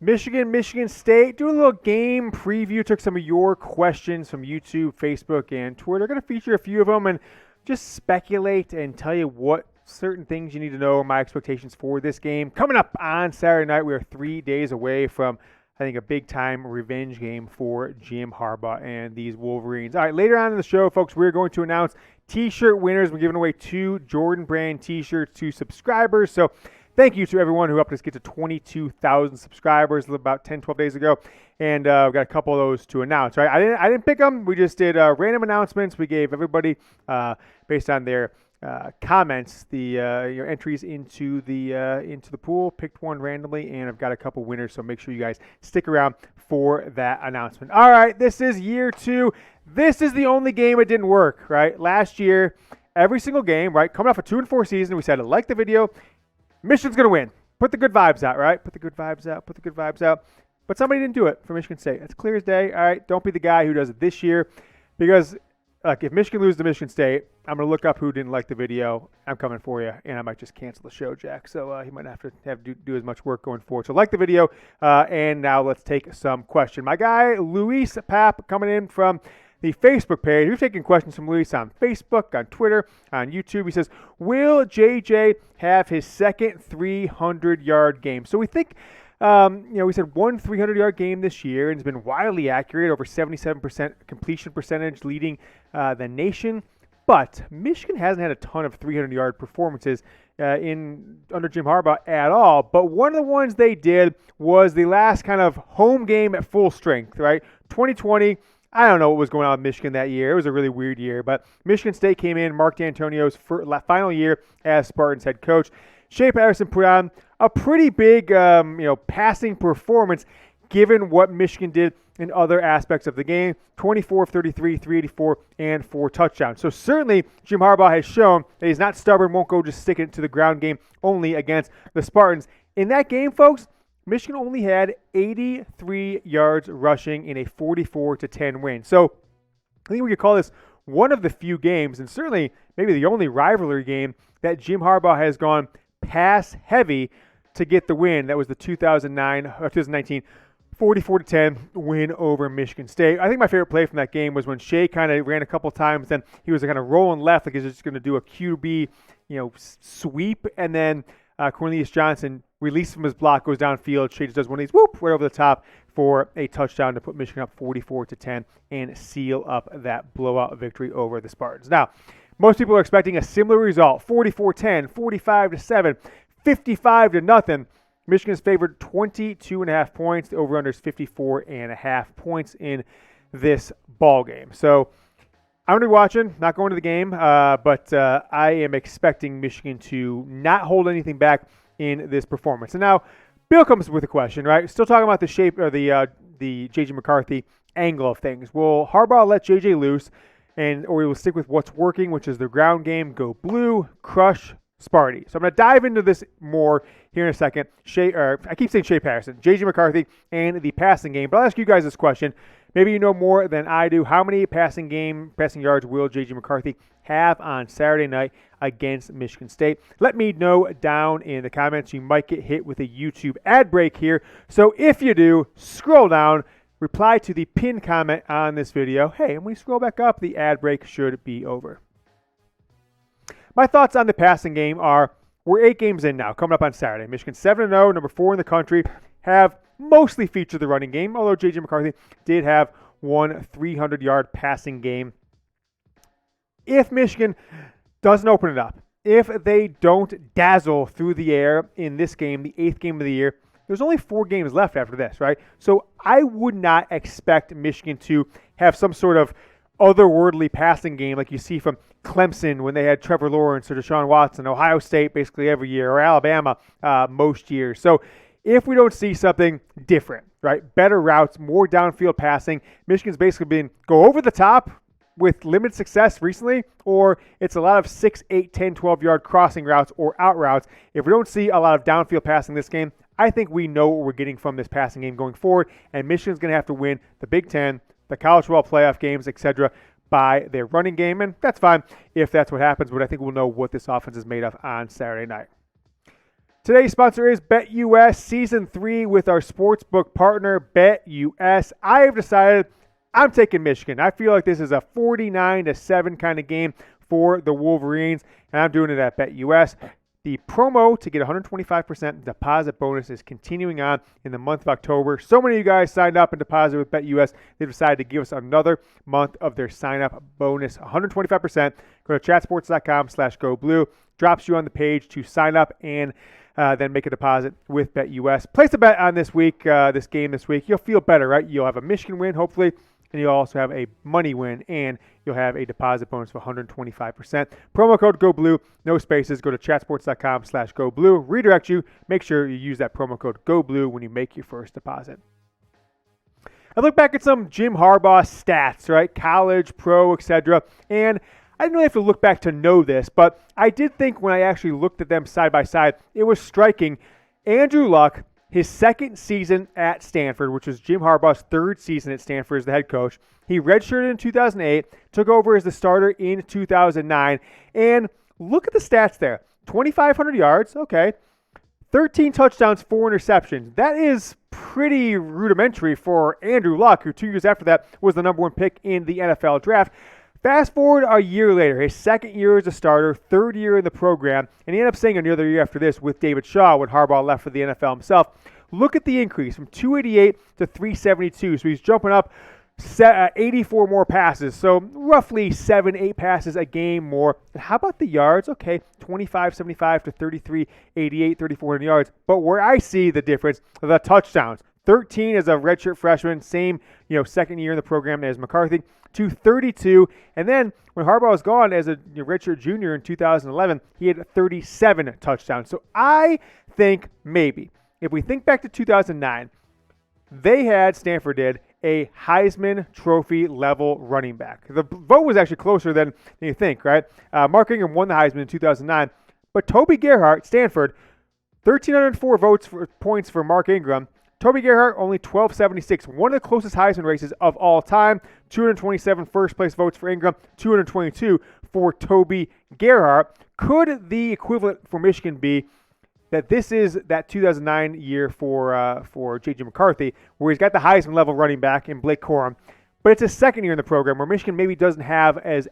Michigan State. Do a little game preview. Took some of your questions from YouTube, Facebook, and Twitter. Going to feature a few of them and just speculate and tell you what certain things you need to know, my expectations for this game. Coming up on Saturday night, we are 3 days away from, I think, a big-time revenge game for Jim Harbaugh and these Wolverines. All right, later on in the show, folks, we're going to announce T-shirt winners. We're giving away 2 Jordan Brand T-shirts to subscribers. So thank you to everyone who helped us get to 22,000 subscribers about 10, 12 days ago. And we've got a couple of those to announce. Right? I didn't pick them. We just did random announcements. We gave everybody, based on their comments, the entries into the pool. Picked one randomly, and I've got a couple winners. So make sure you guys stick around for that announcement. All right, this is year 2. This is the only game it didn't work. Right, last year, every single game. Right, coming off a 2-4 season, we said, like the video, Michigan's gonna win. Put the good vibes out. Right, put the good vibes out. Put the good vibes out. But somebody didn't do it for Michigan State. It's clear as day. All right, don't be the guy who does it this year, because if Michigan loses to Michigan State, I'm going to look up who didn't like the video. I'm coming for you, and I might just cancel the show, Jack. So he might have to do as much work going forward. So like the video, and now let's take some questions. My guy, Luis Pap, coming in from the Facebook page. We've taken questions from Luis on Facebook, on Twitter, on YouTube. He says, will JJ have his second 300-yard game? So we think, we said one 300-yard game this year, and it's been wildly accurate, over 77% completion percentage, leading the nation. But Michigan hasn't had a ton of 300-yard performances under Jim Harbaugh at all. But one of the ones they did was the last kind of home game at full strength, right? 2020. I don't know what was going on with Michigan that year. It was a really weird year. But Michigan State came in, Mark D'Antonio's final year as Spartans head coach. Shea Patterson put on a pretty big, passing performance given what Michigan did in other aspects of the game. 24 of 33, 384, and 4 touchdowns. So certainly Jim Harbaugh has shown that he's not stubborn, won't go just stick it to the ground game only against the Spartans. In that game, folks, Michigan only had 83 yards rushing in a 44-10 win. So I think we could call this one of the few games, and certainly maybe the only rivalry game, that Jim Harbaugh has gone pass heavy to get the win. That was the 2019 44-10 win over Michigan State. I think my favorite play from that game was when Shea kind of ran a couple times, then he was kind of rolling left like he was just going to do a QB, sweep, and then Cornelius Johnson released from his block, goes downfield. Shea just does one of these, whoop, right over the top for a touchdown to put Michigan up 44-10 and seal up that blowout victory over the Spartans. Now, most people are expecting a similar result, 44-10, 45-7, 55-0. Michigan's favored 22.5 points. The over-under is 54.5 points in this ball game. So I'm going to be watching, not going to the game, but I am expecting Michigan to not hold anything back in this performance. And now Bill comes with a question, right? Still talking about the shape or the JJ McCarthy angle of things. Will Harbaugh let JJ loose, or he will stick with what's working, which is the ground game, go blue, crush Sparty? So I'm going to dive into this more here in a second. I keep saying Shea Patterson, JJ McCarthy, and the passing game. But I'll ask you guys this question. Maybe you know more than I do. How many passing yards will JJ McCarthy have on Saturday night against Michigan State? Let me know down in the comments. You might get hit with a YouTube ad break here. So if you do, scroll down, reply to the pinned comment on this video. Hey, and when we scroll back up, the ad break should be over. My thoughts on the passing game are, we're 8 games in now, coming up on Saturday. Michigan 7-0, number 4 in the country, have mostly featured the running game, although JJ McCarthy did have one 300-yard passing game. If Michigan doesn't open it up, if they don't dazzle through the air in this game, the 8th game of the year, there's only 4 games left after this, right? So I would not expect Michigan to have some sort of otherworldly passing game like you see from Clemson when they had Trevor Lawrence or Deshaun Watson, Ohio State basically every year, or Alabama most years. So if we don't see something different, right, better routes, more downfield passing, Michigan's basically been go over the top with limited success recently, or it's a lot of 6, 8, 10, 12-yard crossing routes or out routes. If we don't see a lot of downfield passing this game, I think we know what we're getting from this passing game going forward, and Michigan's going to have to win the Big Ten, the college football playoff games, etc., by their running game, and that's fine if that's what happens, but I think we'll know what this offense is made of on Saturday night. Today's sponsor is BetUS Season 3 with our sportsbook partner, BetUS. I have decided I'm taking Michigan. I feel like this is a 49-7 kind of game for the Wolverines, and I'm doing it at BetUS. The promo to get 125% deposit bonus is continuing on in the month of October. So many of you guys signed up and deposited with BetUS. They decided to give us another month of their sign-up bonus, 125%. Go to chatsports.com/GoBlue. Drops you on the page to sign up and then make a deposit with BetUS. Place a bet on this game this week. You'll feel better, right? You'll have a Michigan win, hopefully, and you'll also have a money win, and you'll have a deposit bonus of 125%. Promo code GoBlue, no spaces. Go to chatsports.com/GoBlue. Redirect you. Make sure you use that promo code GoBlue when you make your first deposit. I look back at some Jim Harbaugh stats, right? College, pro, etc. And I didn't really have to look back to know this, but I did think when I actually looked at them side by side, it was striking. Andrew Luck, his second season at Stanford, which was Jim Harbaugh's third season at Stanford as the head coach. He redshirted in 2008, took over as the starter in 2009, and look at the stats there. 2,500 yards, okay. 13 touchdowns, 4 interceptions. That is pretty rudimentary for Andrew Luck, who 2 years after that was the number 1 pick in the NFL draft. Fast forward a year later, his second year as a starter, third year in the program, and he ended up staying another year after this with David Shaw when Harbaugh left for the NFL himself. Look at the increase from 288 to 372. So he's jumping up 84 more passes. So roughly 7-8 passes a game more. And how about the yards? Okay, 2575 to 3388, 3,400 yards. But where I see the difference, the touchdowns. 13 as a redshirt freshman, same second year in the program as McCarthy, to 32. And then when Harbaugh was gone as a redshirt junior in 2011, he had 37 touchdowns. So I think maybe, if we think back to 2009, Stanford did, a Heisman Trophy level running back. The vote was actually closer than you think, right? Mark Ingram won the Heisman in 2009, but Toby Gerhart, Stanford, 1,304 points for Mark Ingram. Toby Gerhart, only 1,276, one of the closest Heisman races of all time. 227 first-place votes for Ingram, 222 for Toby Gerhart. Could the equivalent for Michigan be that this is that 2009 year for JJ McCarthy, where he's got the Heisman-level running back in Blake Corum, but it's his second year in the program where Michigan maybe doesn't have as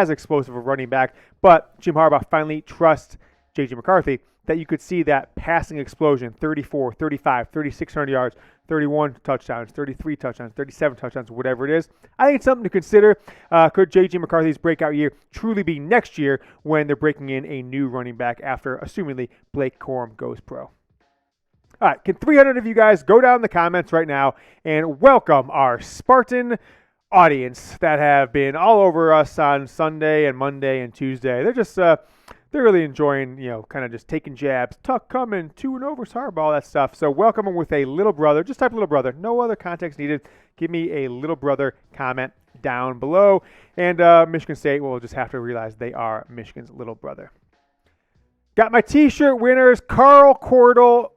explosive a running back, but Jim Harbaugh finally trusts JJ McCarthy, that you could see that passing explosion, 34, 35, 3,600 yards, 31 touchdowns, 33 touchdowns, 37 touchdowns, whatever it is. I think it's something to consider. Could J.J. McCarthy's breakout year truly be next year when they're breaking in a new running back after, assumingly, Blake Corum goes pro? All right, can 300 of you guys go down in the comments right now and welcome our Spartan audience that have been all over us on Sunday and Monday and Tuesday. They're just... they're really enjoying, kind of just taking jabs. Tuck coming, 2-0 versus Harbaugh, all that stuff. So welcome them with a little brother. Just type little brother. No other context needed. Give me a little brother comment down below. And Michigan State will just have to realize they are Michigan's little brother. Got my T-shirt winners. Carl Cordell,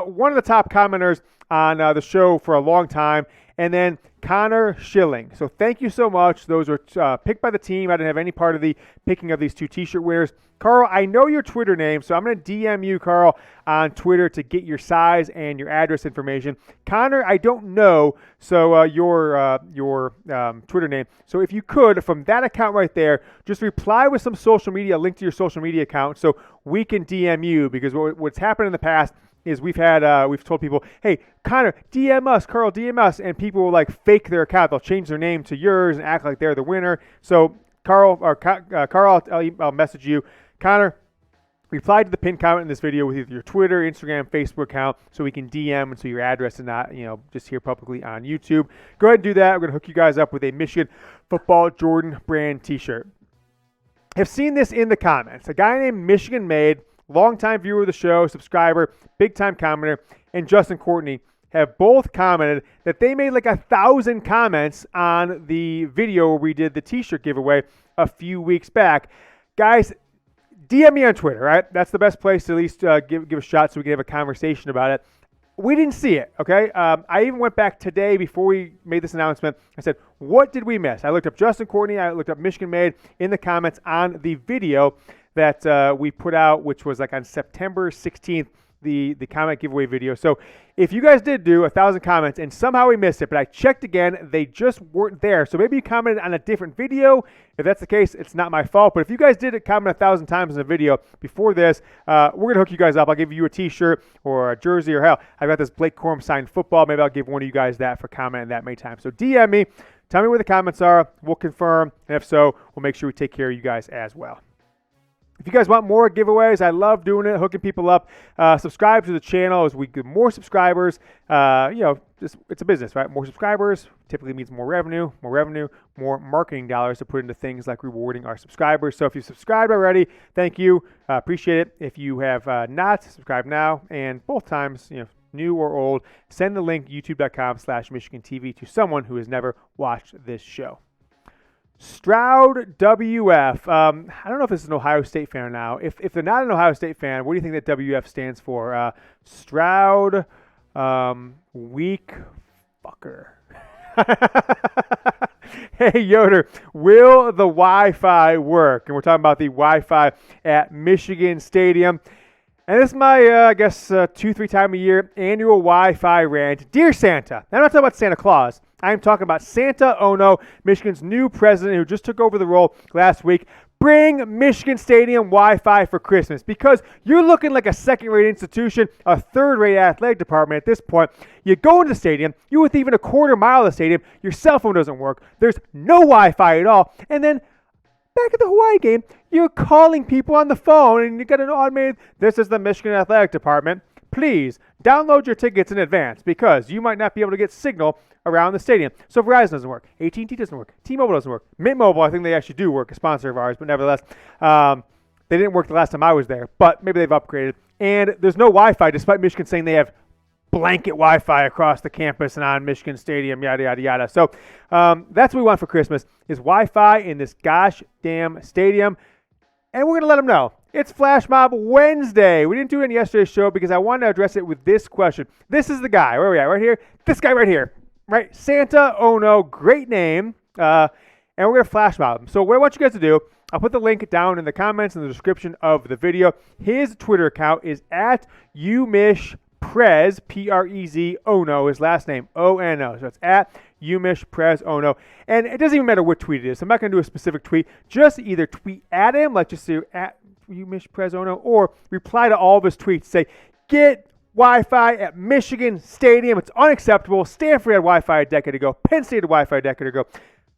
one of the top commenters on the show for a long time. And then Connor Schilling. So thank you so much. Those were picked by the team. I didn't have any part of the picking of these two T-shirt winners. Carl, I know your Twitter name, so I'm going to DM you, Carl, on Twitter to get your size and your address information. Connor, I don't know, so your Twitter name. So if you could, from that account right there, just reply with some social media, a link to your social media account, so we can DM you, because what's happened in the past is we've told people, hey, Connor, DM us, Carl, DM us, and people will fake their account. They'll change their name to yours and act like they're the winner. So Carl, I'll message you. Connor, reply to the pinned comment in this video with either your Twitter, Instagram, Facebook account, so we can DM and so your address is not, just here publicly on YouTube. Go ahead and do that. We're going to hook you guys up with a Michigan Football Jordan brand T-shirt. I've seen this in the comments. A guy named Michigan Made, longtime viewer of the show, subscriber, big-time commenter, and Justin Courtney have both commented that they made 1,000 comments on the video where we did the T-shirt giveaway a few weeks back. Guys, DM me on Twitter, right? That's the best place to at least give a shot so we can have a conversation about it. We didn't see it, okay? I even went back today before we made this announcement. I said, what did we miss? I looked up Justin Courtney. I looked up Michigan Made in the comments on the video that we put out, which was on September 16th, the comment giveaway video. So if you guys did do 1,000 comments and somehow we missed it, but I checked again, they just weren't there. So maybe you commented on a different video. If that's the case, it's not my fault. But if you guys did comment 1,000 times in a video before this, we're going to hook you guys up. I'll give you a t-shirt or a jersey, or hell, I've got this Blake Corum signed football. Maybe I'll give one of you guys that for commenting that many times. So DM me. Tell me where the comments are. We'll confirm. And if so, we'll make sure we take care of you guys as well. If you guys want more giveaways, I love doing it, hooking people up. Subscribe to the channel as we get more subscribers. It's a business, right? More subscribers typically means more revenue, more marketing dollars to put into things like rewarding our subscribers. So if you've subscribed already, thank you. Appreciate it. If you have not, subscribe now. And both times, new or old, send the link youtube.com/MichiganTV to someone who has never watched this show. Stroud WF. I don't know if this is an Ohio State fan now. If they're not an Ohio State fan, what do you think that WF stands for? Stroud weak fucker. Hey, Yoder, will the Wi-Fi work? And we're talking about the Wi-Fi at Michigan Stadium. And this is my, 2-3 time a year annual Wi-Fi rant. Dear Santa, I'm not talking about Santa Claus. I'm talking about Santa Ono, Michigan's new president who just took over the role last week. Bring Michigan Stadium Wi-Fi for Christmas, because you're looking like a second-rate institution, a third-rate athletic department at this point. You go into the stadium, you're within even a quarter mile of the stadium, your cell phone doesn't work, there's no Wi-Fi at all, and then back at the Hawaii game, you're calling people on the phone, and you got an automated, this is the Michigan Athletic Department. Please download your tickets in advance, because you might not be able to get signal around the stadium. So Verizon doesn't work. AT&T doesn't work. T-Mobile doesn't work. Mint Mobile, I think they actually do work, a sponsor of ours, but nevertheless, they didn't work the last time I was there, but maybe they've upgraded. And there's no Wi-Fi, despite Michigan saying they have blanket Wi-Fi across the campus and on Michigan Stadium, yada, yada, yada. So that's what we want for Christmas, is Wi-Fi in this gosh damn stadium. And we're going to let them know. It's Flash Mob Wednesday. We didn't do it in yesterday's show because I wanted to address it with this question. This is the guy. Where are we at? Right here? This guy right here. Right? Santa Ono. Great name. And we're going to Flash Mob him. So what I want you guys to do, I'll put the link down in the comments in the description of the video. His Twitter account is at UMishPrez, Prez Ono, his last name, O-N-O. So it's at UMishPrez Ono. And it doesn't even matter what tweet it is. I'm not going to do a specific tweet. Just either tweet at him, like just say at UMishPrez Ono, or reply to all of his tweets. Say, get Wi-Fi at Michigan Stadium. It's unacceptable. Stanford had Wi-Fi a decade ago. Penn State had Wi-Fi a decade ago.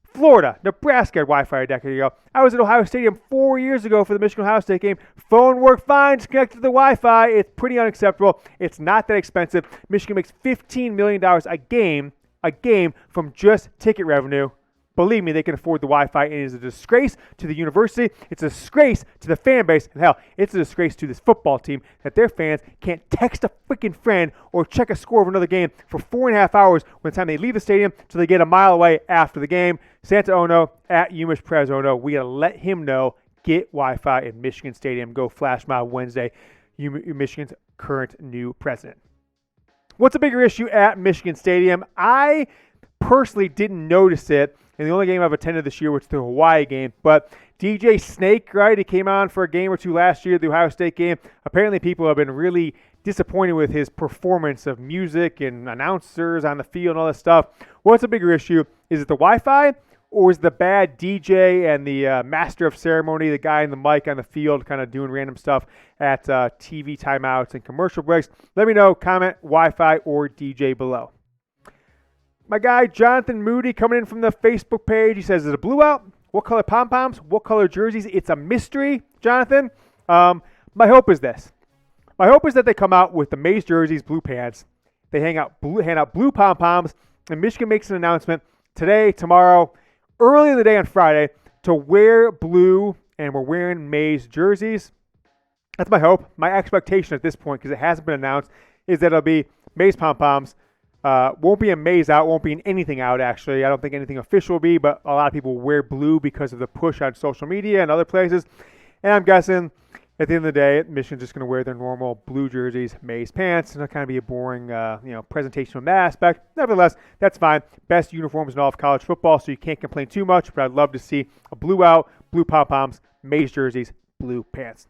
Florida, Nebraska had Wi-Fi a decade ago. I was at Ohio Stadium 4 years ago for the Michigan-Ohio State game. Phone worked fine. It's connected to the Wi-Fi. It's pretty unacceptable. It's not that expensive. Michigan makes $15 million a game from just ticket revenue. Believe me, they can afford the Wi-Fi. It is a disgrace to the university. It's a disgrace to the fan base. And hell, it's a disgrace to this football team that their fans can't text a freaking friend or check a score of another game for 4.5 hours when the time they leave the stadium till they get a mile away after the game. Santa Ono at UMishPrez Ono. We got to let him know. Get Wi-Fi in Michigan Stadium. Go Flash Mob Wednesday. Michigan's current new president. What's a bigger issue at Michigan Stadium? I personally didn't notice it in the only game I've attended this year, which is the Hawaii game. But DJ Snake, right, he came on for a game or two last year, the Ohio State game. Apparently people have been really disappointed with his performance of music and announcers on the field and all this stuff. What's a bigger issue? Is it the Wi-Fi, or is the bad DJ and the master of ceremony, the guy in the mic on the field kind of doing random stuff at TV timeouts and commercial breaks? Let me know. Comment Wi-Fi or DJ below. My guy Jonathan Moody coming in from the Facebook page. He says, is it blue out? What color pom-poms? What color jerseys? It's a mystery, Jonathan. My hope is this. My hope is that they come out with the maize jerseys, blue pants. They hand out blue pom-poms, and Michigan makes an announcement today, tomorrow, early in the day on Friday, to wear blue, and we're wearing maize jerseys. That's my hope. My expectation at this point, because it hasn't been announced, is that it'll be maize pom-poms. Won't be a maize out, won't be in anything out, actually. I don't think anything official will be, but a lot of people wear blue because of the push on social media and other places. And I'm guessing at the end of the day, Michigan's just going to wear their normal blue jerseys, maize pants, and it'll kind of be a boring presentation from that aspect. Nevertheless, that's fine. Best uniforms in all of college football, so you can't complain too much, but I'd love to see a blue out, blue pom-poms, maize jerseys, blue pants.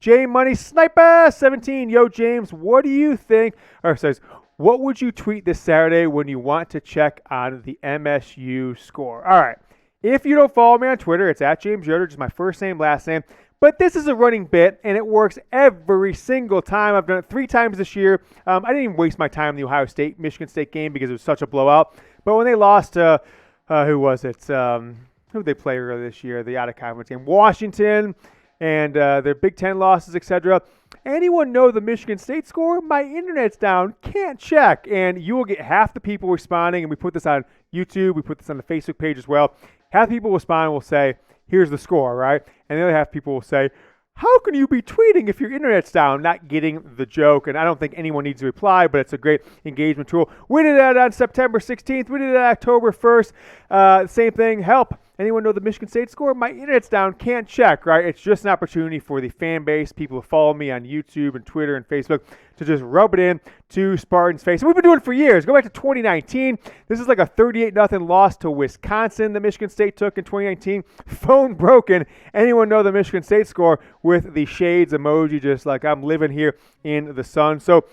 J Money Sniper 17. Yo, James, what do you think? Or says, what would you tweet this Saturday when you want to check on the MSU score? All right. If you don't follow me on Twitter, it's at James Yoder, just my first name, last name. But this is a running bit, and it works every single time. I've done it 3 times this year. I didn't even waste my time in the Ohio State-Michigan State game because it was such a blowout. But when they lost to, who was it? Who did they play earlier this year? The out-of-conference game. Washington, and their Big Ten losses, etc. Anyone know the Michigan State score? My internet's down. Can't check. And you will get half the people responding, and we put this on YouTube. We put this on the Facebook page as well. Half the people respond and will say, here's the score, right? And the other half people will say, how can you be tweeting if your internet's down? Not getting the joke, and I don't think anyone needs to reply, but it's a great engagement tool. We did that on September 16th. We did it on October 1st. Same thing. Help. Anyone know the Michigan State score? My internet's down. Can't check, right? It's just an opportunity for the fan base, people who follow me on YouTube and Twitter and Facebook, to just rub it in to Spartan's face. And we've been doing it for years. Go back to 2019. This is like a 38-0 loss to Wisconsin that Michigan State took in 2019. Phone broken. Anyone know the Michigan State score with the shades emoji, just like I'm living here in the sun. So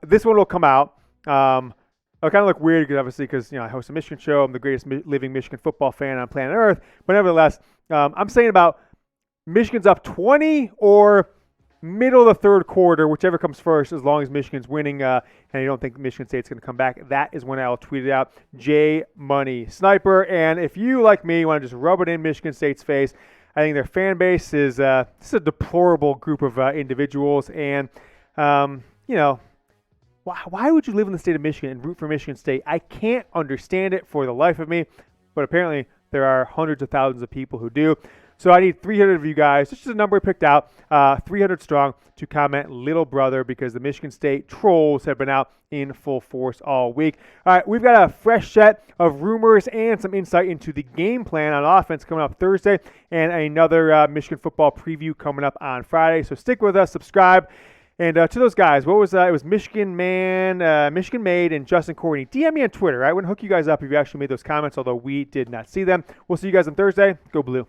this one will come out. I kind of look weird because I host a Michigan show. I'm the greatest living Michigan football fan on planet Earth. But nevertheless, I'm saying about Michigan's up 20 or middle of the third quarter, whichever comes first, as long as Michigan's winning and you don't think Michigan State's going to come back. That is when I'll tweet it out. J Money Sniper. And if you, like me, want to just rub it in Michigan State's face, I think their fan base is just a deplorable group of individuals. And, why would you live in the state of Michigan and root for Michigan State? I can't understand it for the life of me, but apparently there are hundreds of thousands of people who do. So I need 300 of you guys, this is a number we picked out, 300 strong, to comment little brother, because the Michigan State trolls have been out in full force all week. All right, we've got a fresh set of rumors and some insight into the game plan on offense coming up Thursday, and another Michigan football preview coming up on Friday. So stick with us, subscribe. And to those guys, what was it was Michigan Man, Michigan Made, and Justin Courtney. DM me on Twitter. I wouldn't hook you guys up if you actually made those comments, although we did not see them. We'll see you guys on Thursday. Go Blue.